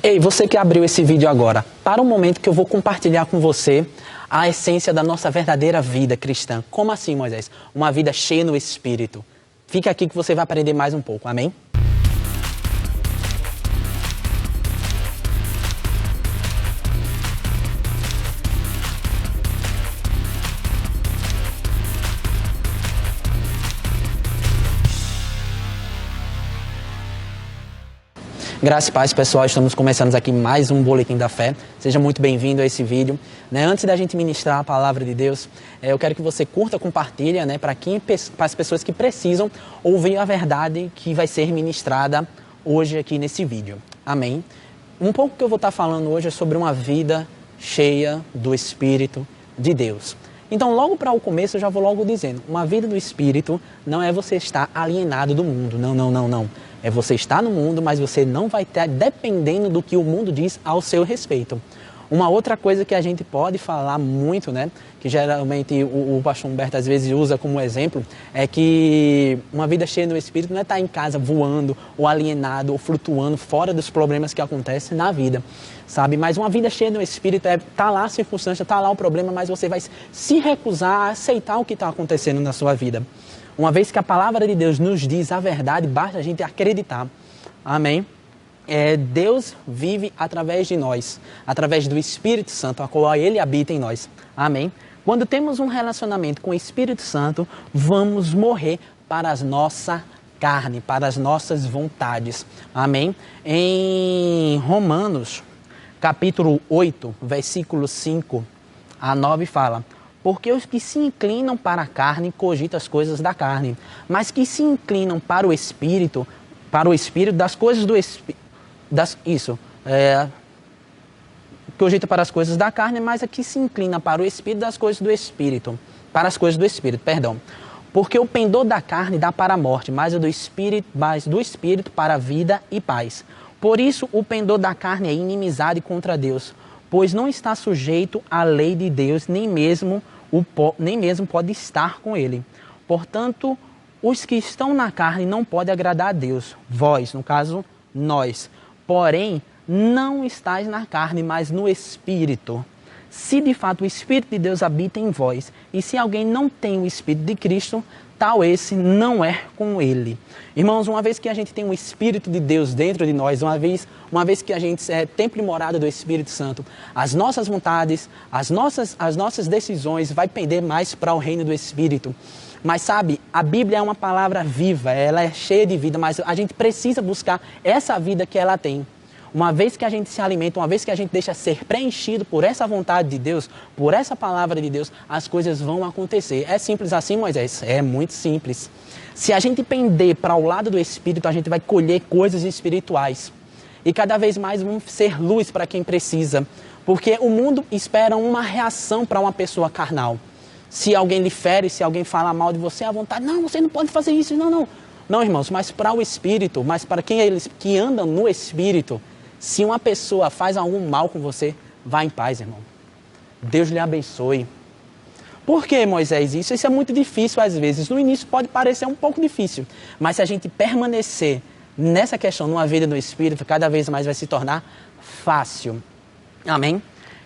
Ei, você que abriu esse vídeo agora, para um momento que eu vou compartilhar com você a essência da nossa verdadeira vida cristã. Como assim, Moisés? Uma vida cheia no Espírito. Fica aqui que você vai aprender mais um pouco, amém? Graças e paz, pessoal, estamos começando aqui mais um Boletim da Fé. Seja muito bem-vindo a esse vídeo. Antes da gente ministrar a palavra de Deus, eu quero que você curta, compartilha, para as pessoas que precisam ouvir a verdade que vai ser ministrada hoje aqui nesse vídeo. Amém? Um pouco que eu vou estar falando hoje é sobre uma vida cheia do Espírito de Deus. Então, logo para o começo, eu já vou logo dizendo, uma vida do Espírito não é você estar alienado do mundo, não. É você estar no mundo, mas você não vai estar dependendo do que o mundo diz ao seu respeito. Uma outra coisa que a gente pode falar muito, que geralmente o pastor Humberto às vezes usa como exemplo, é que uma vida cheia do Espírito não é estar em casa voando, ou alienado, ou flutuando fora dos problemas que acontecem na vida, sabe? Mas uma vida cheia do Espírito é estar lá a circunstância, estar lá o problema, mas você vai se recusar a aceitar o que está acontecendo na sua vida. Uma vez que a palavra de Deus nos diz a verdade, basta a gente acreditar. Amém? Deus vive através de nós, através do Espírito Santo, a qual Ele habita em nós. Amém? Quando temos um relacionamento com o Espírito Santo, vamos morrer para a nossa carne, para as nossas vontades. Amém? Em Romanos, capítulo 8, versículo 5 a 9 fala: porque os que se inclinam para a carne cogitam as coisas da carne, mas que se inclinam para o Espírito das coisas do Espírito, cogita para as coisas da carne, mas que se inclina para o Espírito das coisas do Espírito, para as coisas do Espírito, perdão. Porque o pendor da carne dá para a morte, mas do Espírito para a vida e paz. Por isso o pendor da carne é inimizade contra Deus, pois não está sujeito à lei de Deus, nem mesmo pode estar com ele. Portanto, os que estão na carne não podem agradar a Deus. Vós, no caso, nós. Porém, não estáis na carne, mas no Espírito. Se de fato o Espírito de Deus habita em vós, e se alguém não tem o Espírito de Cristo, tal esse não é com ele. Irmãos, uma vez que a gente tem o Espírito de Deus dentro de nós, uma vez que a gente é templo e morada do Espírito Santo, as nossas vontades, as nossas decisões vai pender mais para o reino do Espírito. Mas sabe, a Bíblia é uma palavra viva, ela é cheia de vida, mas a gente precisa buscar essa vida que ela tem. Uma vez que a gente se alimenta, uma vez que a gente deixa ser preenchido por essa vontade de Deus, por essa palavra de Deus, as coisas vão acontecer. É simples assim, Moisés? É muito simples. Se a gente pender para o lado do Espírito, a gente vai colher coisas espirituais. E cada vez mais vamos ser luz para quem precisa. Porque o mundo espera uma reação para uma pessoa carnal. Se alguém lhe fere, se alguém fala mal de você, à vontade, não, você não pode fazer isso, não. Não, irmãos, mas para o Espírito, mas para quem eles que andam no Espírito, se uma pessoa faz algum mal com você, vá em paz, irmão. Deus lhe abençoe. Por que, Moisés? Isso é muito difícil às vezes. No início pode parecer um pouco difícil, mas se a gente permanecer nessa questão, numa vida no Espírito, cada vez mais vai se tornar fácil. Amém?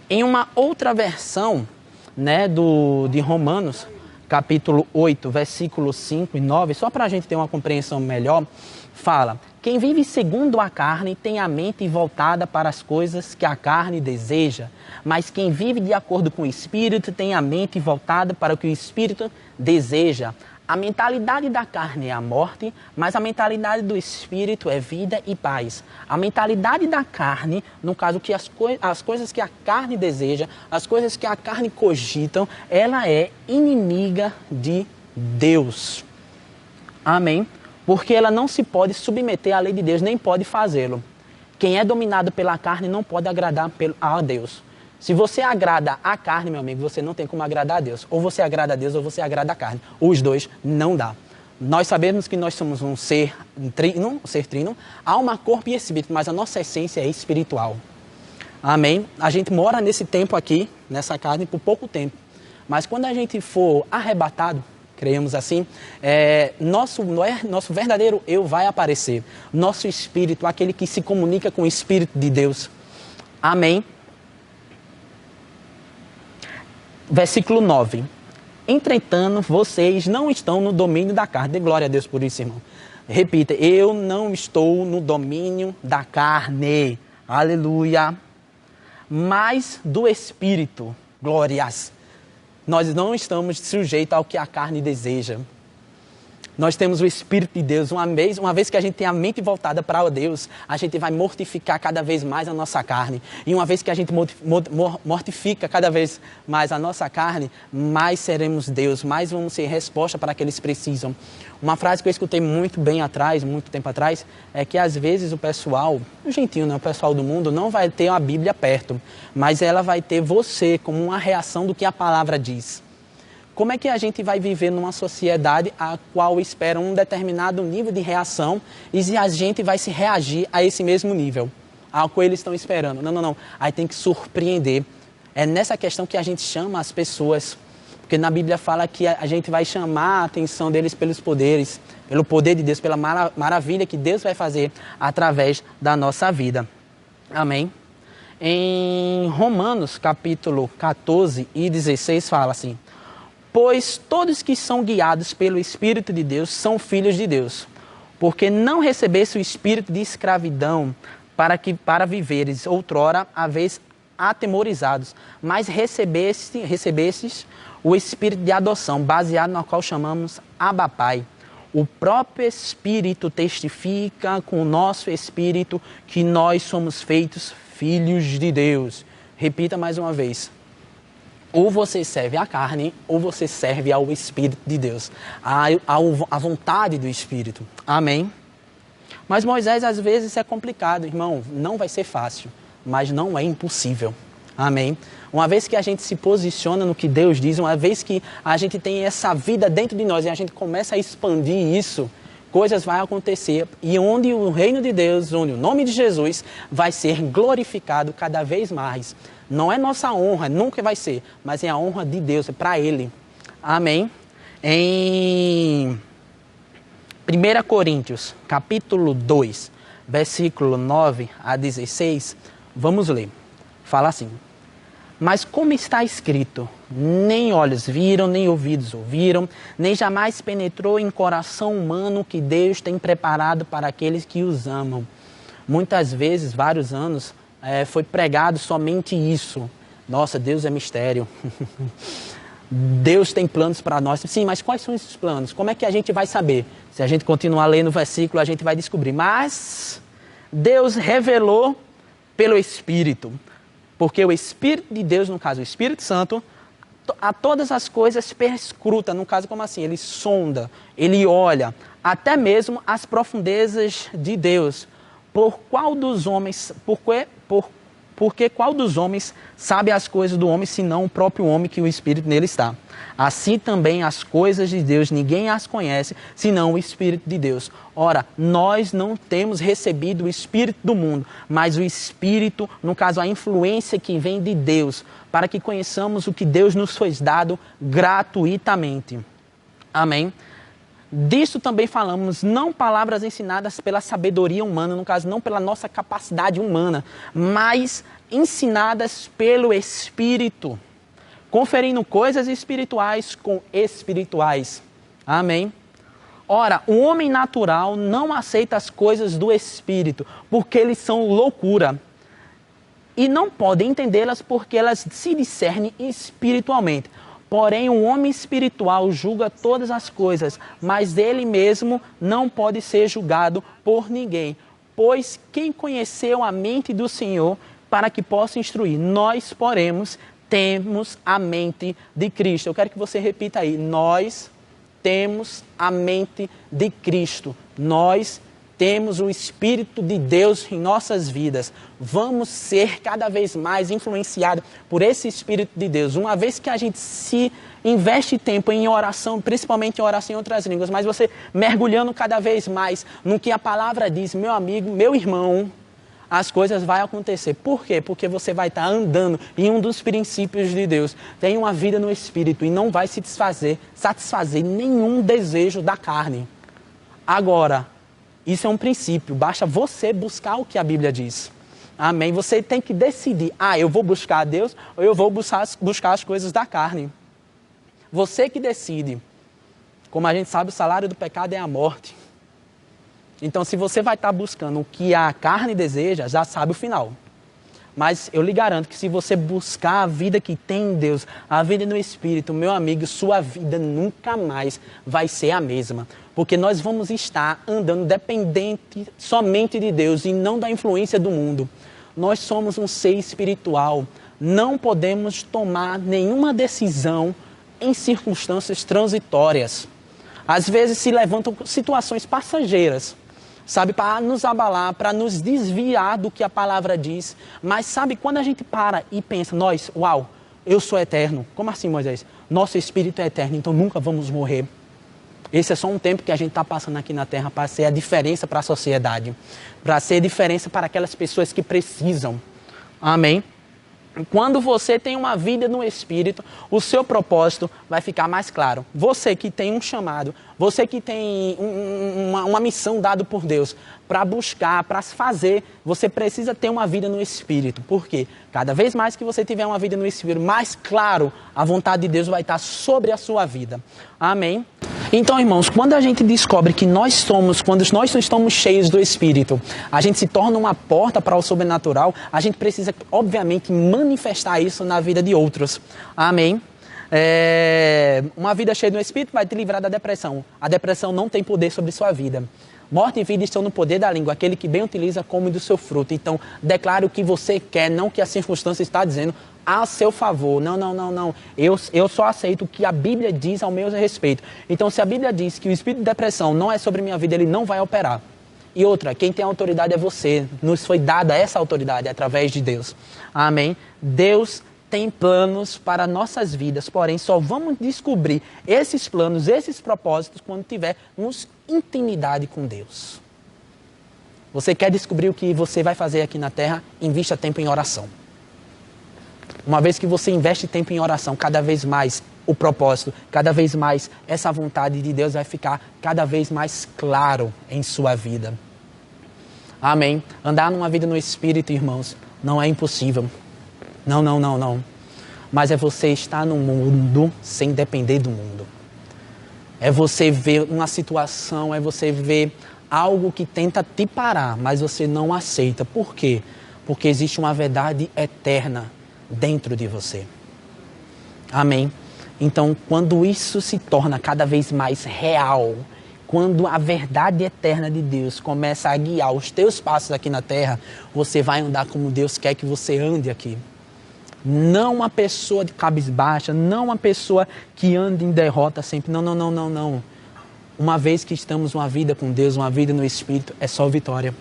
Em uma outra versão, de Romanos, capítulo 8, versículos 5 e 9, só para a gente ter uma compreensão melhor, fala: quem vive segundo a carne tem a mente voltada para as coisas que a carne deseja, mas quem vive de acordo com o Espírito tem a mente voltada para o que o Espírito deseja. A mentalidade da carne é a morte, mas a mentalidade do Espírito é vida e paz. A mentalidade da carne, no caso, que as coisas que a carne deseja, as coisas que a carne cogitam, ela é inimiga de Deus. Amém? Porque ela não se pode submeter à lei de Deus, nem pode fazê-lo. Quem é dominado pela carne não pode agradar a Deus. Se você agrada a carne, meu amigo, você não tem como agradar a Deus. Ou você agrada a Deus ou você agrada a carne. Os dois não dá. Nós sabemos que nós somos um ser trino, alma, corpo e espírito, mas a nossa essência é espiritual. Amém? A gente mora nesse tempo aqui, nessa carne, por pouco tempo. Mas quando a gente for arrebatado, Creemos assim, nosso verdadeiro eu vai aparecer. Nosso espírito, aquele que se comunica com o Espírito de Deus. Amém. Versículo 9. Entretanto, vocês não estão no domínio da carne. Dê glória a Deus por isso, irmão. Repita, eu não estou no domínio da carne. Aleluia. Mas do Espírito. Glórias. Nós não estamos sujeitos ao que a carne deseja. Nós temos o Espírito de Deus. Uma vez que a gente tem a mente voltada para Deus, a gente vai mortificar cada vez mais a nossa carne. E uma vez que a gente mortifica cada vez mais a nossa carne, mais seremos Deus, mais vamos ser resposta para que eles precisam. Uma frase que eu escutei muito tempo atrás, é que às vezes o pessoal, o gentil, né, o pessoal do mundo, não vai ter a Bíblia perto, mas ela vai ter você como uma reação do que a palavra diz. Como é que a gente vai viver numa sociedade a qual espera um determinado nível de reação e a gente vai se reagir a esse mesmo nível, ao qual eles estão esperando? Não. Aí tem que surpreender. É nessa questão que a gente chama as pessoas, porque na Bíblia fala que a gente vai chamar a atenção deles pelos poderes, pelo poder de Deus, pela maravilha que Deus vai fazer através da nossa vida. Amém? Em Romanos, capítulo 14 e 16, fala assim: pois todos que são guiados pelo Espírito de Deus são filhos de Deus. Porque não recebeste o espírito de escravidão para viveres outrora, a vez atemorizados, mas recebestes o espírito de adoção, baseado no qual chamamos Abba Pai. O próprio Espírito testifica com o nosso espírito que nós somos feitos filhos de Deus. Repita mais uma vez. Ou você serve à carne, ou você serve ao Espírito de Deus, à vontade do Espírito. Amém? Mas Moisés, às vezes, é complicado, irmão. Não vai ser fácil, mas não é impossível. Amém? Uma vez que a gente se posiciona no que Deus diz, uma vez que a gente tem essa vida dentro de nós e a gente começa a expandir isso, coisas vão acontecer e onde o reino de Deus, onde o nome de Jesus vai ser glorificado cada vez mais. Não é nossa honra, nunca vai ser, mas é a honra de Deus, é para Ele. Amém? Em 1 Coríntios, capítulo 2, versículo 9 a 16, vamos ler. Fala assim: mas como está escrito, nem olhos viram, nem ouvidos ouviram, nem jamais penetrou em coração humano que Deus tem preparado para aqueles que os amam. Muitas vezes, vários anos, foi pregado somente isso. Nossa, Deus é mistério. Deus tem planos para nós. Sim, mas quais são esses planos? Como é que a gente vai saber? Se a gente continuar lendo o versículo, a gente vai descobrir. Mas Deus revelou pelo Espírito. Porque o Espírito de Deus, no caso o Espírito Santo, a todas as coisas perscruta. No caso, como assim? Ele sonda, ele olha, até mesmo as profundezas de Deus. Porque qual dos homens sabe as coisas do homem, senão o próprio homem que o Espírito nele está? Assim também as coisas de Deus, ninguém as conhece, senão o Espírito de Deus. Ora, nós não temos recebido o Espírito do mundo, mas o Espírito, no caso a influência que vem de Deus, para que conheçamos o que Deus nos foi dado gratuitamente. Amém? Disso também falamos, não palavras ensinadas pela sabedoria humana, no caso não pela nossa capacidade humana, mas ensinadas pelo Espírito, conferindo coisas espirituais com espirituais. Amém? Ora, o homem natural não aceita as coisas do Espírito, porque eles são loucura, e não pode entendê-las porque elas se discernem espiritualmente. Porém, o homem espiritual julga todas as coisas, mas ele mesmo não pode ser julgado por ninguém. Pois quem conheceu a mente do Senhor para que possa instruir? Nós, porém, temos a mente de Cristo. Eu quero que você repita aí. Nós temos a mente de Cristo. Nós temos o Espírito de Deus em nossas vidas. Vamos ser cada vez mais influenciados por esse Espírito de Deus. Uma vez que a gente se investe tempo em oração, principalmente em oração em outras línguas, mas você mergulhando cada vez mais no que a palavra diz, meu amigo, meu irmão, as coisas vão acontecer. Por quê? Porque você vai estar andando em um dos princípios de Deus. Tem uma vida no Espírito e não vai se satisfazer nenhum desejo da carne. Agora, isso é um princípio, basta você buscar o que a Bíblia diz. Amém? Você tem que decidir, eu vou buscar a Deus ou eu vou buscar as coisas da carne. Você que decide. Como a gente sabe, o salário do pecado é a morte. Então, se você vai estar buscando o que a carne deseja, já sabe o final. Mas eu lhe garanto que se você buscar a vida que tem em Deus, a vida no Espírito, meu amigo, sua vida nunca mais vai ser a mesma. Porque nós vamos estar andando dependente somente de Deus e não da influência do mundo. Nós somos um ser espiritual. Não podemos tomar nenhuma decisão em circunstâncias transitórias. Às vezes se levantam situações passageiras, sabe, para nos abalar, para nos desviar do que a palavra diz. Mas sabe, quando a gente para e pensa, eu sou eterno. Como assim, Moisés? Nosso espírito é eterno, então nunca vamos morrer. Esse é só um tempo que a gente está passando aqui na Terra para ser a diferença para a sociedade, para ser a diferença para aquelas pessoas que precisam. Amém? Quando você tem uma vida no Espírito, o seu propósito vai ficar mais claro. Você que tem um chamado, você que tem uma missão dada por Deus para buscar, para fazer, você precisa ter uma vida no Espírito. Por quê? Cada vez mais que você tiver uma vida no Espírito, mais claro a vontade de Deus vai estar sobre a sua vida. Amém? Então, irmãos, quando a gente descobre que quando nós estamos cheios do Espírito, a gente se torna uma porta para o sobrenatural, a gente precisa, obviamente, manifestar isso na vida de outros. Amém? Uma vida cheia do Espírito vai te livrar da depressão. A depressão não tem poder sobre sua vida. Morte e vida estão no poder da língua. Aquele que bem utiliza come do seu fruto. Então, declare o que você quer, não o que a circunstância está dizendo, a seu favor. Não. Eu só aceito o que a Bíblia diz ao meu respeito. Então, se a Bíblia diz que o espírito de depressão não é sobre minha vida, ele não vai operar. E outra, quem tem autoridade é você. Nos foi dada essa autoridade através de Deus. Amém? Deus tem planos para nossas vidas, porém só vamos descobrir esses planos, esses propósitos, quando tivermos intimidade com Deus. Você quer descobrir o que você vai fazer aqui na Terra? Invista tempo em oração. Uma vez que você investe tempo em oração, cada vez mais o propósito, cada vez mais essa vontade de Deus vai ficar cada vez mais claro em sua vida. Amém? Andar numa vida no Espírito, irmãos, não é impossível. Não. Mas é você estar no mundo sem depender do mundo. É você ver uma situação, é você ver algo que tenta te parar, mas você não aceita. Por quê? Porque existe uma verdade eterna dentro de você. Amém? Então, quando isso se torna cada vez mais real, quando a verdade eterna de Deus começa a guiar os teus passos aqui na Terra, você vai andar como Deus quer que você ande aqui. Não uma pessoa de cabisbaixa, não uma pessoa que anda em derrota sempre. Não. Uma vez que estamos uma vida com Deus, uma vida no Espírito, é só vitória.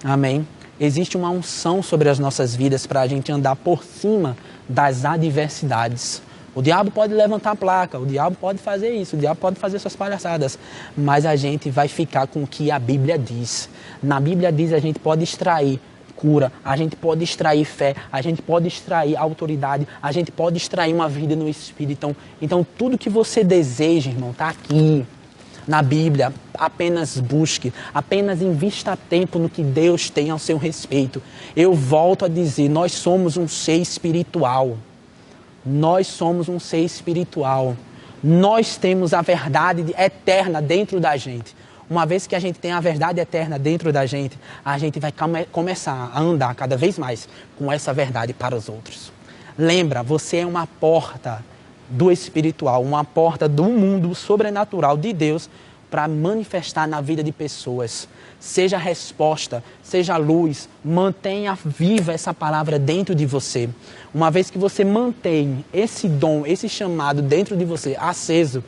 Amém? Existe uma unção sobre as nossas vidas para a gente andar por cima das adversidades. O diabo pode levantar a placa, o diabo pode fazer isso, o diabo pode fazer suas palhaçadas, mas a gente vai ficar com o que a Bíblia diz. Na Bíblia diz a gente pode extrair cura, a gente pode extrair fé, a gente pode extrair autoridade, a gente pode extrair uma vida no Espírito. Então tudo que você deseja, irmão, está aqui na Bíblia. Apenas busque, apenas invista tempo no que Deus tem ao seu respeito. Eu volto a dizer, nós somos um ser espiritual. Nós somos um ser espiritual. Nós temos a verdade eterna dentro da gente. Uma vez que a gente tem a verdade eterna dentro da gente, a gente vai começar a andar cada vez mais com essa verdade para os outros. Lembra, você é uma porta do espiritual, uma porta do mundo sobrenatural de Deus para manifestar na vida de pessoas. Seja resposta, seja luz, mantenha viva essa palavra dentro de você. Uma vez que você mantém esse dom, esse chamado dentro de você, aceso,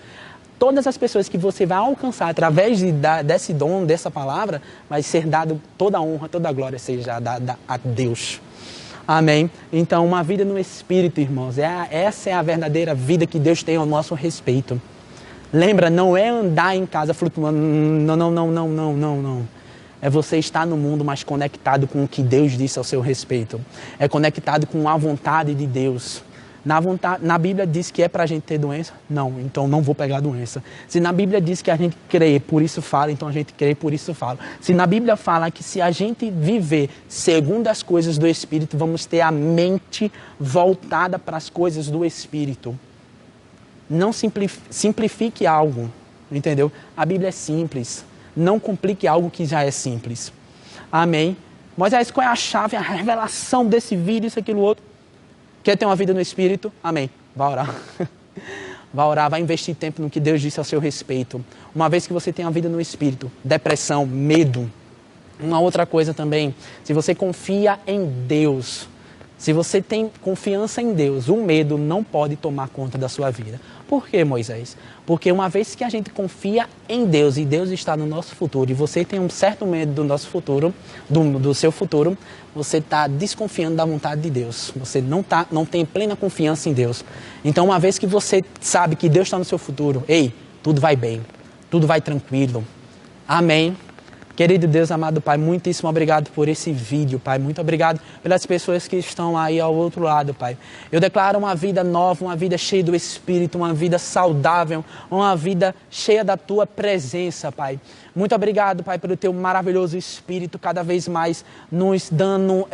todas as pessoas que você vai alcançar através desse dom, dessa palavra, vai ser dado toda a honra, toda a glória seja dada a Deus. Amém? Então, uma vida no Espírito, irmãos, essa é a verdadeira vida que Deus tem ao nosso respeito. Lembra, não é andar em casa flutuando, não. É você estar no mundo, mas conectado com o que Deus disse ao seu respeito. É conectado com a vontade de Deus. Na Bíblia diz que é para a gente ter doença? Não, então não vou pegar doença. Se na Bíblia diz que a gente crê, por isso fala, então a gente crê, por isso fala. Se na Bíblia fala que se a gente viver segundo as coisas do Espírito, vamos ter a mente voltada para as coisas do Espírito. Não simplifique algo, entendeu? A Bíblia é simples. Não complique algo que já é simples. Amém? Moisés, qual é a chave, a revelação desse vídeo, isso, aquilo, outro? Quer ter uma vida no Espírito? Amém. Vai orar. Vai orar, vai investir tempo no que Deus disse ao seu respeito. Uma vez que você tem uma vida no Espírito, depressão, medo. Uma outra coisa também, se você confia em Deus, se você tem confiança em Deus, o medo não pode tomar conta da sua vida. Por quê, Moisés? Porque uma vez que a gente confia em Deus e Deus está no nosso futuro e você tem um certo medo do nosso futuro, do seu futuro, você está desconfiando da vontade de Deus. Você não tem plena confiança em Deus. Então, uma vez que você sabe que Deus está no seu futuro, ei, tudo vai bem, tudo vai tranquilo. Amém. Querido Deus, amado Pai, muitíssimo obrigado por esse vídeo, Pai. Muito obrigado pelas pessoas que estão aí ao outro lado, Pai. Eu declaro uma vida nova, uma vida cheia do Espírito, uma vida saudável, uma vida cheia da Tua presença, Pai. Muito obrigado, Pai, pelo Teu maravilhoso Espírito, cada vez mais nos dando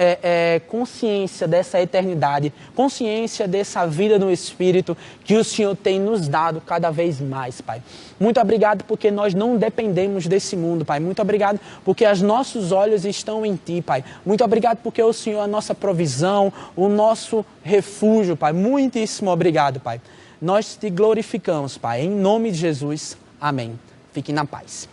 consciência dessa eternidade, consciência dessa vida no Espírito que o Senhor tem nos dado cada vez mais, Pai. Muito obrigado porque nós não dependemos desse mundo, Pai. Muito obrigado porque os nossos olhos estão em Ti, Pai. Muito obrigado porque o Senhor é a nossa provisão, o nosso refúgio, Pai. Muitíssimo obrigado, Pai. Nós Te glorificamos, Pai. Em nome de Jesus. Amém. Fiquem na paz.